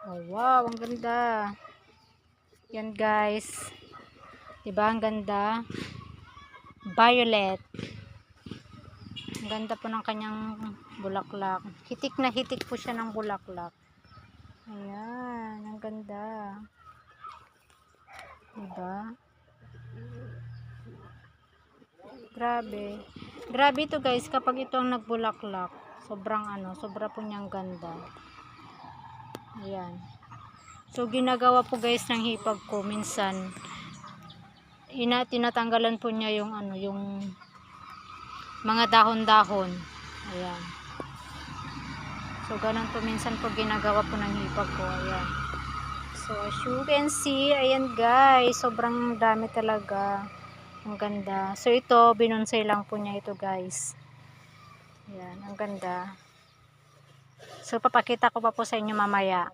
Oh, wow, ang ganda. Yan guys. Diba ang ganda? Violet. Ang ganda po ng kanyang bulaklak. Hitik na hitik po siya ng bulaklak. Ayan, ang ganda. Diba? Grabe. Grabe ito guys kapag ito ang nagbulaklak. Sobra po niyang ganda. Ayan. So ginagawa po guys ng hipag ko minsan tinatanggalan po niya yung yung mga dahon-dahon. Ayan. So ganun po minsan po ginagawa po ng hipag ko. Ayan. So as you can see, ayan guys, sobrang dami talaga. Ang ganda. So ito, binonsai lang po niya ito guys. Ayan, ang ganda. So papakita ko pa po sa inyo mamaya.